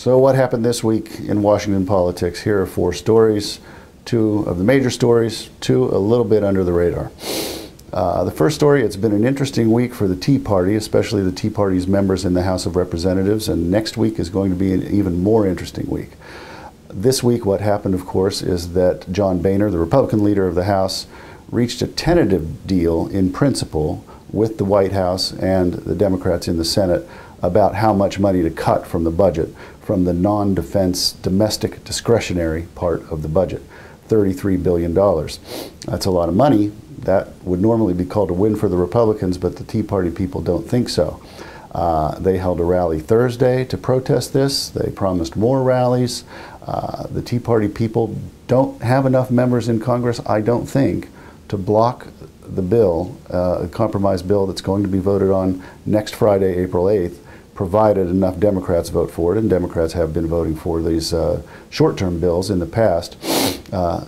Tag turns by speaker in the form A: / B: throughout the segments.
A: So what happened this week in Washington politics? Here are 4 stories, 2 of the major stories, 2 a little bit under the radar. The first story, it's been an interesting week for the Tea Party, especially the Tea Party's members in the House of Representatives, and next week is going to be an even more interesting week. This week what happened, of course, is that John Boehner, the Republican leader of the House, reached a tentative deal in principle with the White House and the Democrats in the Senate about how much money to cut from the budget, from the non-defense domestic discretionary part of the budget, $33 billion. That's a lot of money. That would normally be called a win for the Republicans, but the Tea Party people don't think so. They held a rally Thursday to protest this. They promised more rallies. The Tea Party people don't have enough members in Congress, I don't think, to block the bill, a compromise bill that's going to be voted on next Friday, April 8th, provided enough Democrats vote for it, and Democrats have been voting for these short-term bills in the past.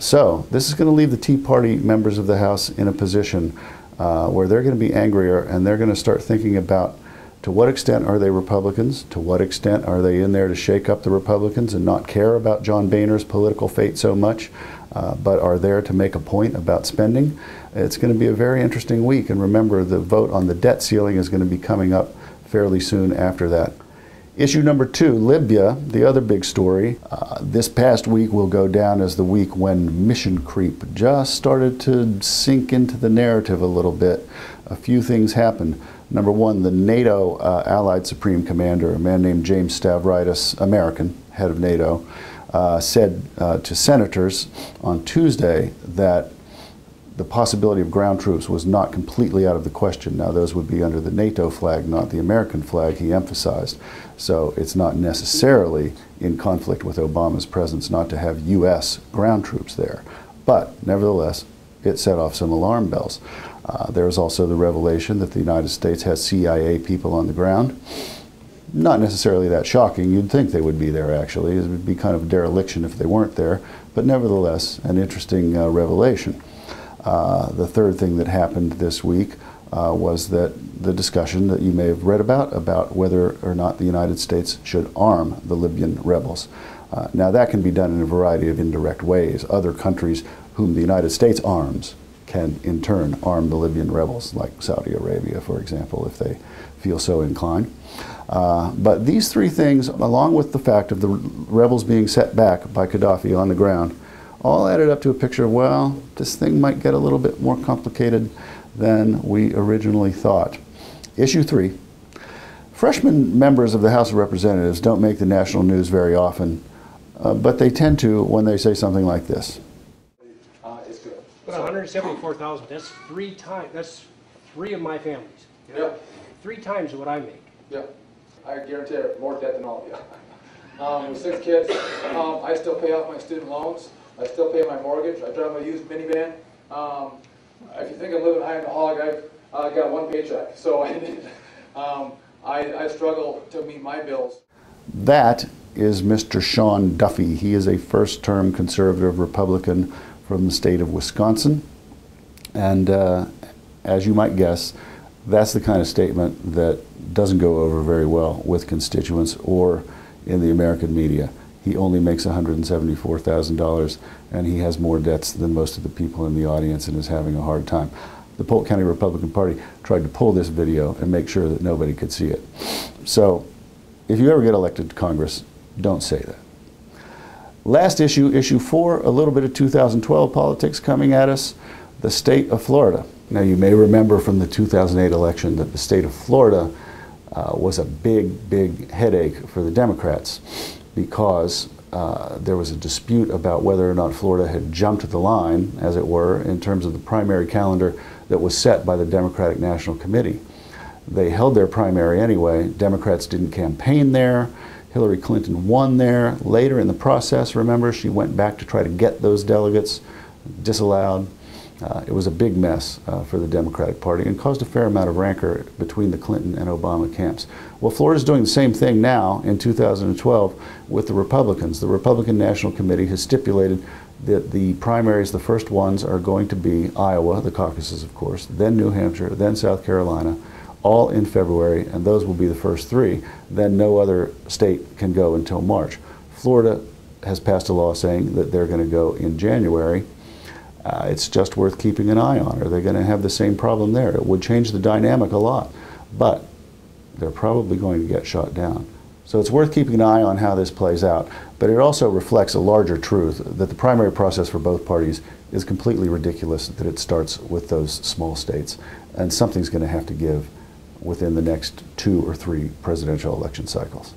A: So this is going to leave the Tea Party members of the House in a position where they're going to be angrier, and they're going to start thinking about, to what extent are they Republicans? To what extent are they in there to shake up the Republicans and not care about John Boehner's political fate so much, but are there to make a point about spending? It's going to be a very interesting week, and remember, the vote on the debt ceiling is going to be coming up fairly soon after that. Issue number 2, Libya, the other big story. This past week will go down as the week when mission creep just started to sink into the narrative a little bit. A few things happened. Number 1, the NATO Allied Supreme Commander, a man named James Stavridis, American, head of NATO, said to senators on Tuesday that the possibility of ground troops was not completely out of the question. Now, those would be under the NATO flag, not the American flag, he emphasized. So it's not necessarily in conflict with Obama's presence not to have U.S. ground troops there. But nevertheless, it set off some alarm bells. There was also the revelation that the United States has CIA people on the ground. Not necessarily that shocking. You'd think they would be there, actually. It would be kind of a dereliction if they weren't there. But nevertheless, an interesting revelation. The third thing that happened this week was that the discussion that you may have read about whether or not the United States should arm the Libyan rebels. Now that can be done in a variety of indirect ways. Other countries whom the United States arms can in turn arm the Libyan rebels, like Saudi Arabia, for example, if they feel so inclined. But these 3 things, along with the fact of the rebels being set back by Gaddafi on the ground, all added up to a picture of, well, this thing might get a little bit more complicated than we originally thought. Issue 3. Freshman members of the House of Representatives don't make the national news very often, but they tend to when they say something like this.
B: It's good.
C: But 174,000, that's 3 times, that's 3 of my families.
B: Yep.
C: 3 times what I make.
B: Yep. I guarantee I have more debt than all of you. With 6 kids, I still pay off my student loans. I still pay my mortgage. I drive a used minivan. If you think I'm living high in the hog, I've got 1 paycheck. So I struggle to meet my bills.
A: That is Mr. Sean Duffy. He is a first-term conservative Republican from the state of Wisconsin. And as you might guess, that's the kind of statement that doesn't go over very well with constituents or in the American media. He only makes $174,000, and he has more debts than most of the people in the audience and is having a hard time. The Polk County Republican Party tried to pull this video and make sure that nobody could see it. So if you ever get elected to Congress, don't say that. Last issue, issue 4, a little bit of 2012 politics coming at us, the state of Florida. Now, you may remember from the 2008 election that the state of Florida was a big headache for the Democrats, because there was a dispute about whether or not Florida had jumped the line, as it were, in terms of the primary calendar that was set by the Democratic National Committee. They held their primary anyway. Democrats didn't campaign there. Hillary Clinton won there. Later in the process, remember, she went back to try to get those delegates, disallowed. It was a big mess for the Democratic Party and caused a fair amount of rancor between the Clinton and Obama camps. Well, Florida's doing the same thing now in 2012 with the Republicans. The Republican National Committee has stipulated that the primaries, the first ones, are going to be Iowa, the caucuses, of course, then New Hampshire, then South Carolina, all in February, and those will be the first 3. Then no other state can go until March. Florida has passed a law saying that they're going to go in January. It's just worth keeping an eye on. Are they going to have the same problem there? It would change the dynamic a lot, but they're probably going to get shot down. So it's worth keeping an eye on how this plays out, but it also reflects a larger truth that the primary process for both parties is completely ridiculous, that it starts with those small states, and something's going to have to give within the next 2 or 3 presidential election cycles.